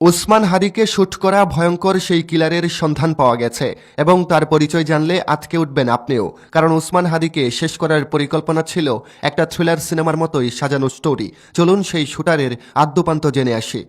ওসমান হাদিকে শুট করা ভয়ঙ্কর সেই কিলারের সন্ধান পাওয়া গেছে এবং তার পরিচয় জানলে আটকে উঠবেন আপনিও। কারণ ওসমান হাদিকে শেষ করার পরিকল্পনা ছিল একটা থ্রিলার সিনেমার মতোই সাজানো স্টোরি। চলুন সেই শুটারের আদ্যোপান্ত জেনে আসি।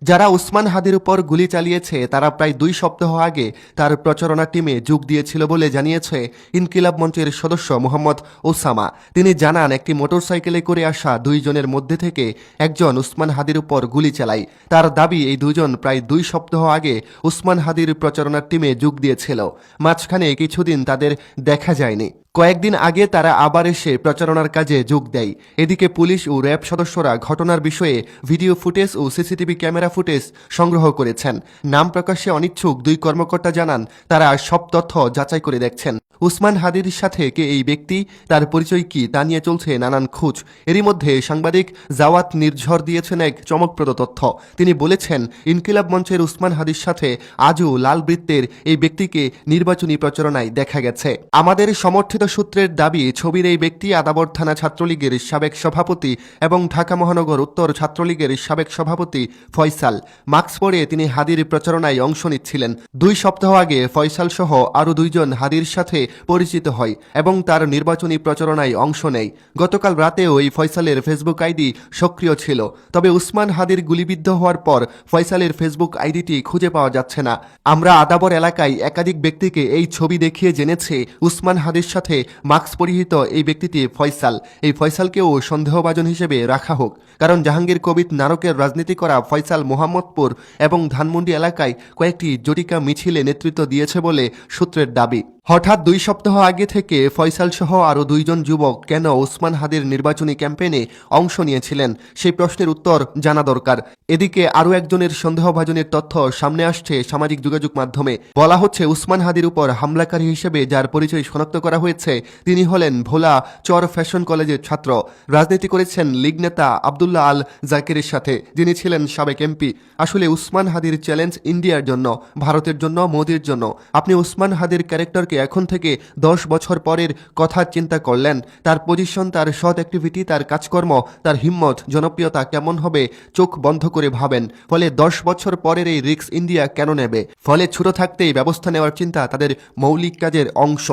যারা ওসমান হাদির উপর গুলি চালিয়েছে তারা প্রায় 2 সপ্তাহ আগে তার প্রচারণা টিমে যোগ দিয়েছিল বলে জানিয়েছে ইনকিলাব মঞ্চের সদস্য মোহাম্মদ ওসামা। তিনি জানান, একটি মোটরসাইকেলে করে আসা 2 জনের মধ্যে থেকে একজন ওসমান হাদির উপর গুলি চালায়। তার দাবি, এই 2 জন প্রায় 2 সপ্তাহ আগে ওসমান হাদির প্রচারণার টিমে যোগ দিয়েছিল। মাঝখানে কিছুদিন তাদের দেখা যায়নি। কয়েকদিন আগে তারা আবার এসে প্রচারণার কাজে যোগ দেয়। এদিকে পুলিশ ও র্যাব সদস্যরা ঘটনার বিষয়ে ভিডিও ফুটেজ ও সিসিটিভি ক্যামেরা ফুটেজ সংগ্রহ করেছেন। নাম প্রকাশে অনিচ্ছুক 2 কর্মকর্তা জানান, তারা সব তথ্য যাচাই করে দেখছেন। ওসমান হাদির সাথে কে এই ব্যক্তি, তার পরিচয় কি, তা নিয়ে চলছে নানান খোঁজ। এরই মধ্যে সাংবাদিক জাওয়াত নির্ঝর দিয়েছেন এক চমকপ্রদ তথ্য। তিনি বলেছেন, ইনকিলাব মঞ্চের ওসমান হাদির সাথে আজও লাল বৃত্তের এই ব্যক্তিকে নির্বাচনী প্রচারণায় দেখা গেছে। আমাদের সমর্থিত সূত্রের দাবি, ছবির এই ব্যক্তি আদাবর থানা ছাত্রলীগের সাবেক সভাপতি এবং ঢাকা মহানগর উত্তর ছাত্রলীগের সাবেক সভাপতি ফয়সাল। মাস্ক পরে তিনি হাদির প্রচারণায় অংশ নিচ্ছিলেন। 2 সপ্তাহ আগে ফয়সাল সহ আরও 2 জন হাদির সাথে পরিচিত হয় এবং তার নির্বাচনী প্রচারণায় অংশ নেয়। গতকাল রাতেও এই ফয়সালের ফেসবুক আইডি সক্রিয় ছিল। তবে ওসমান হাদির গুলিবিদ্ধ হওয়ার পর ফয়সালের ফেসবুক আইডিটি খুঁজে পাওয়া যাচ্ছে না। আমরা আদাবর এলাকায় একাধিক ব্যক্তিকে এই ছবি দেখিয়ে জেনেছি ওসমান হাদির সাথে মাস্ক পরিহিত এই ব্যক্তিটি ফয়সাল। এই ফয়সালকেও সন্দেহভাজন হিসেবে রাখা হোক, কারণ জাহাঙ্গীর কবির নানকের রাজনীতি করা ফয়সাল মোহাম্মদপুর এবং ধানমন্ডি এলাকায় কয়েকটি জটিকা মিছিলে নেতৃত্ব দিয়েছে বলে সূত্রের দাবি। হঠাৎ 2 সপ্তাহ আগে থেকে ফয়সাল সহ আরও 2 জন যুবক কেন ওসমান হাদির নির্বাচনী ক্যাম্পেইনে অংশ নিয়েছিলেন, সেই প্রশ্নের উত্তর জানা দরকার। এদিকে আরও একজনের সন্দেহভাজনের তথ্য সামনে আসছে সামাজিক যোগাযোগ মাধ্যমে। বলা হচ্ছে, ওসমান হাদির উপর হামলাকারী হিসেবে যার পরিচয় শনাক্ত করা হয়েছে তিনি হলেন ভোলা চর ফ্যাশন কলেজের ছাত্র। রাজনীতি করেছেন লীগ নেতা আব্দুল্লাহ আল জাকিরের সাথে, যিনি ছিলেন সাবেক এমপি। আসলে ওসমান হাদির চ্যালেঞ্জ ইন্ডিয়ার জন্য, ভারতের জন্য, মোদির জন্য। আপনি ওসমান হাদির ক্যারেক্টার এখন থেকে 10 বছর পরের কথা চিন্তা করলেন, তার পজিশন, তার সৎ অ্যাক্টিভিটি, তার কাজকর্ম, তার হিম্মত, জনপ্রিয়তা কেমন হবে চোখ বন্ধ করে ভাবেন। ফলে 10 বছর পরের এই রিস্ক ইন্ডিয়া কেন নেবে? ফলে ছোট থাকতেই ব্যবস্থা নেওয়ার চিন্তা তাদের মৌলিক কাজের অংশ।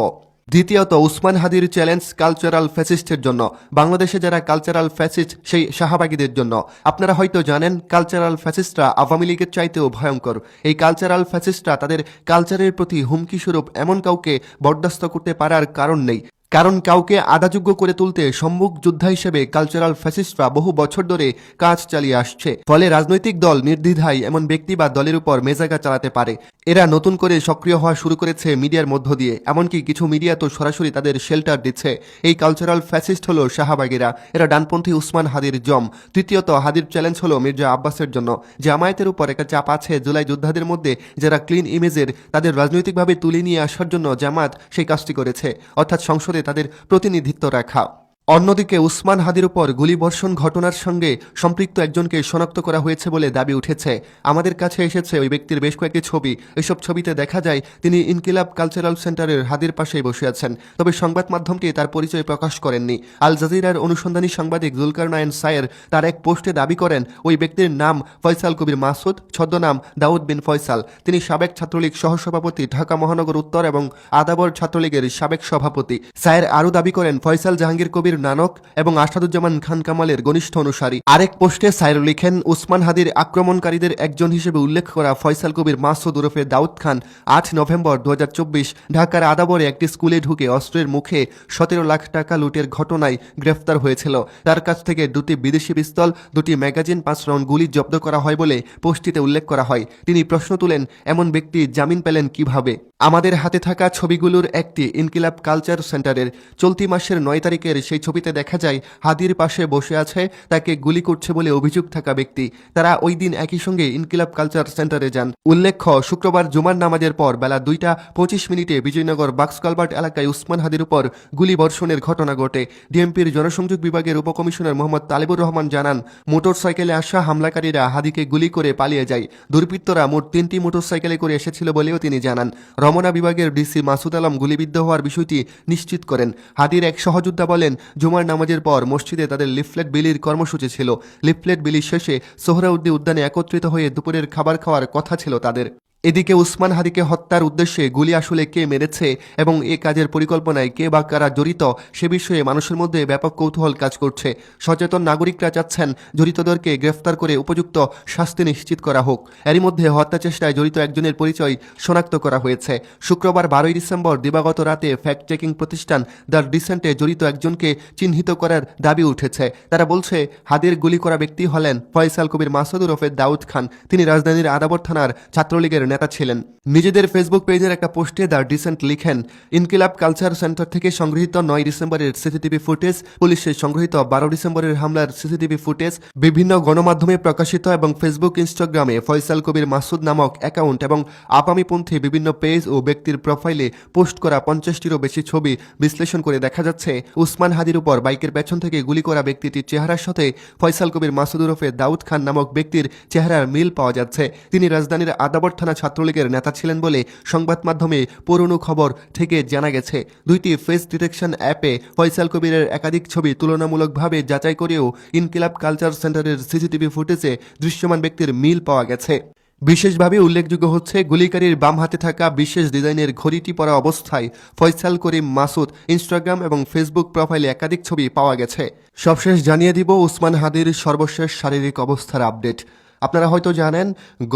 দ্বিতীয়ত, ওসমান হাদির চ্যালেঞ্জ কালচারাল ফ্যাসিস্টের জন্য। বাংলাদেশে যারা কালচারাল ফ্যাসিস্ট, সেই শাহবাগীদের জন্য। আপনারা হয়তো জানেন, কালচারাল ফ্যাসিস্টরা আওয়ামী লীগের চাইতেও ভয়ঙ্কর। এই কালচারাল ফ্যাসিস্টরা তাদের কালচারের প্রতি হুমকি স্বরূপ এমন কাউকে বরদাস্ত করতে পারার কারণ নেই। কারণ কাউকে আদাযোগ্য করে তুলতে সম্মুখ যোদ্ধা হিসেবে কালচারাল ফ্যাসিস্টরা বহু বছর ধরে কাজ চালিয়ে আসছে। ফলে রাজনৈতিক দল নির্দ্বিধায় এমন ব্যক্তি বা দলের উপর মেজাগা চালাতে পারে। এরা নতুন করে সক্রিয় হওয়া শুরু করেছে মিডিয়ার মধ্য দিয়ে। এমনকি কিছু মিডিয়া তো সরাসরি তাদের শেল্টার দিচ্ছে। এই কালচারাল ফ্যাসিস্ট হলো শাহবাগীরা। এরা ডানপন্থী ওসমান হাদির জম। তৃতীয়ত, হাদির চ্যালেঞ্জ হলো মির্জা আব্বাসের জন্য। জামায়াতের উপর একটা চাপ আছে জুলাই যোদ্ধাদের মধ্যে, যারা ক্লিন ইমেজের, তাদের রাজনৈতিকভাবে তুলে নিয়ে আসার জন্য জামায়াত সেই কাজটি করেছে, অর্থাৎ সংসদে তাদের প্রতিনিধিত্ব রাখা। অন্যদিকে ওসমান হাদির উপর গুলিবর্ষণ ঘটনার সঙ্গে সম্পৃক্ত একজনকে শনাক্ত করা হয়েছে বলে দাবি উঠেছে। আমাদের কাছে এসেছে ওই ব্যক্তির বেশ কয়েকটি ছবি। এসব ছবিতে দেখা যায় তিনি ইনকিলাব কালচারাল সেন্টারের হাদির পাশেই বসে আছেন। তবে সংবাদ মাধ্যমটি তার পরিচয় প্রকাশ করেননি। আল জাজিরার অনুসন্ধানী সাংবাদিক জুলকারনাইন সায়ের তার এক পোস্টে দাবি করেন, ওই ব্যক্তির নাম ফয়সাল কবির মাসুদ, ছদ্মনাম দাউদ বিন ফয়সাল। তিনি সাবেক ছাত্রলীগ সহসভাপতি, ঢাকা মহানগর উত্তর এবং আদাবর ছাত্রলীগের সাবেক সভাপতি। সায়ের আরও দাবি করেন, ফয়সাল জাহাঙ্গীর কবির নানক এবং আসাদুজ্জামান খান কামালের ঘনিষ্ঠ অনুসারী। আরেক পোস্টে সাইর লিখেন, ওসমান হাদির আক্রমণকারীদের একজন হিসেবে উল্লেখ করা ফয়সাল কবির মাসুদ ওরফে দাউদ খান 8 নভেম্বর 2024 ঢাকার আদাবরে একটি স্কুলে ঢুকে অস্ত্রের মুখে 17 লাখ টাকা লুটের ঘটনায় গ্রেফতার হয়েছিল। তার কাছ থেকে 2টি বিদেশি পিস্তল, 2টি ম্যাগাজিন, 5 রাউন্ড গুলি জব্দ করা হয় বলে পোস্টটিতে উল্লেখ করা হয়। তিনি প্রশ্ন তুলেন, এমন ব্যক্তি জামিন পেলেন কিভাবে? আমাদের হাতে থাকা ছবিগুলোর একটি ইনকিলাব কালচার সেন্টারের। চলতি মাসের 9 তারিখের সেই ছবিতে দেখা যায় হাদির পাশে বসে আছে তাকে গুলি করছে বলে অভিযোগ থাকা ব্যক্তি। তারা ওই দিন একই সঙ্গে ইনকিলাব কালচার সেন্টারে যান। উল্লেখ্য, শুক্রবার জুমার নামাজের পর বেলা 2টা 25 বিজয়নগর বাক্সকালবার্ট এলাকায় ওসমান হাদির উপর গুলিবর্ষণের ঘটনা ঘটে। ডিএমপির জনসংযোগ বিভাগের উপকমিশনার মোহাম্মদ তালিবুর রহমান জানান, মোটরসাইকেলে আসা হামলাকারীরা হাদিকে গুলি করে পালিয়ে যায়। দুর্বৃত্তরা মোট 3টি মোটরসাইকেলে করে এসেছিল বলেও তিনি জানান। রমনা বিভাগের ডিসি মাসুদ আলম গুলিবিদ্ধ হওয়ার বিষয়টি নিশ্চিত করেন। হাদির এক সহযোদ্ধা বলেন, জুমার নামাজের পর মসজিদে তাদের লিফলেট বিলির কর্মসূচি ছিল। লিফলেট বিলি শেষে সোহরাওয়ার্দী উদ্যানে একত্রিত হয়ে দুপুরের খাবার খাওয়ার কথা ছিল তাদের। এদিকে উসমান হাদিকে হত্যার উদ্দেশ্যে গুলি আসলে কে মেরেছে এবং এ কাজের পরিকল্পনায় কে বা কারা জড়িত সে বিষয়ে মানুষের মধ্যে ব্যাপক কৌতূহল কাজ করছে। সচেতন নাগরিকরা চাচ্ছেন জড়িতদেরকে গ্রেফতার করে উপযুক্ত শাস্তি নিশ্চিত করা হোক। এরই মধ্যে হত্যা চেষ্টায় জড়িত একজনের পরিচয় শনাক্ত করা হয়েছে। শুক্রবার 12 ডিসেম্বর দিবাগত রাতে ফ্যাক্ট চেকিং প্রতিষ্ঠান দ্য ডিসেন্টে জড়িত একজনকে চিহ্নিত করার দাবি উঠেছে। তারা বলছে হাদির গুলি করা ব্যক্তি হলেন ফয়সাল কবির মাসুদ ওরফে দাউদ খান। তিনি রাজধানীর আদাবর থানার ছাত্রলীগের নেতা ছিলেন। নিজেদের ফেসবুক পেজের একটা পোস্টে দ্য ডিসেন্ট লিখেন, ইনকিলাব কালচার সেন্টার থেকে সংগৃহীত 9 ডিসেম্বরের সিসিটিভি ফুটেজ, পুলিশের সংগৃহীত 12 ডিসেম্বরের হামলার সিসিটিভি ফুটেজ, বিভিন্ন গণমাধ্যমে প্রকাশিত এবং ফেসবুক ইনস্টাগ্রামে ফয়সাল কবির মাসুদ নামক অ্যাকাউন্ট এবং আপামীপন্থী বিভিন্ন পেজ ও ব্যক্তির প্রোফাইলে পোস্ট করা 50টিরও বেশি ছবি বিশ্লেষণ করে দেখা যাচ্ছে উসমান হাদির উপর বাইকের পেছন থেকে গুলি করা ব্যক্তিটির চেহারার সাথে ফয়সাল কবির মাসুদ ওরফে দাউদ খান নামক ব্যক্তির চেহারার মিল পাওয়া যাচ্ছে। তিনি রাজধানীর আদাবর থানা ছাত্রলীগের নেতা ছিলেন বলে সংবাদ মাধ্যমে পুরনো খবর থেকে জানা গেছে। দুইটি ফেস ডিটেকশন অ্যাপে ফয়সাল কবিরের একাধিক ছবি তুলনামূলকভাবে যাচাই করেও ইনকিলাব কালচার সেন্টারের সিসিটিভি ফুটেজে দৃশ্যমান ব্যক্তির মিল পাওয়া গেছে। বিশেষভাবে উল্লেখযোগ্য হচ্ছে গুলিকারীর বাম হাতে থাকা বিশেষ ডিজাইনের ঘড়িটি পরা অবস্থায় ফয়সাল করিম মাসুদ ইনস্টাগ্রাম এবং ফেসবুক প্রোফাইলে একাধিক ছবি পাওয়া গেছে। সবশেষ জানিয়ে দিব উসমান হাদির সর্বশেষ শারীরিক অবস্থার আপডেট। আপনারা হয়তো জানেন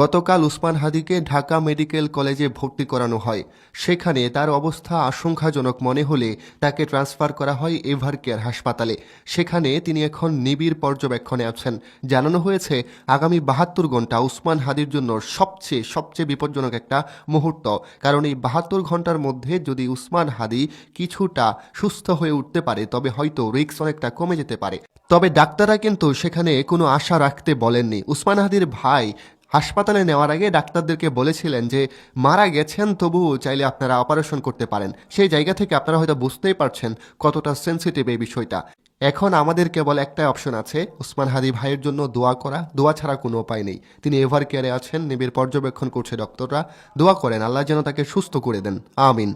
গতকাল উসমান হাদিকে ঢাকা মেডিকেল কলেজে ভর্তি করানো হয়। সেখানে তার অবস্থা আশঙ্কাজনক মনে হলে তাকে ট্রান্সফার করা হয় এভার কেয়ার হাসপাতালে। সেখানে তিনি এখন নিবিড় পর্যবেক্ষণে আছেন। জানানো হয়েছে আগামী 72 ঘন্টা উসমান হাদির জন্য সবচেয়ে বিপজ্জনক একটা মুহূর্ত। কারণ এই 72 ঘন্টার মধ্যে যদি উসমান হাদি কিছুটা সুস্থ হয়ে উঠতে পারে তবে হয়তো রিস্ক অনেকটা কমে যেতে পারে। তবে ডাক্তাররা কিন্তু সেখানে কোনো আশা রাখতে বলেননি। উসমান হাদির ভাই হাসপাতালে নেওয়ার আগে ডাক্তারদেরকে বলেছিলেন যে মারা গেছেন, তবুও চাইলে আপনারা অপারেশন করতে পারেন। সেই জায়গা থেকে আপনারা হয়তো বুঝতেই পারছেন কতটা সেন্সিটিভ এই বিষয়টা। এখন আমাদের কেবল একটাই অপশন আছে, উসমান হাদি ভাইয়ের জন্য দোয়া করা। দোয়া ছাড়া কোনো উপায় নেই। তিনি এভার কেয়ারে আছেন, নিবিড় পর্যবেক্ষণ করছে ডক্টররা। দোয়া করেন আল্লাহ যেন তাকে সুস্থ করে দেন। আমিন।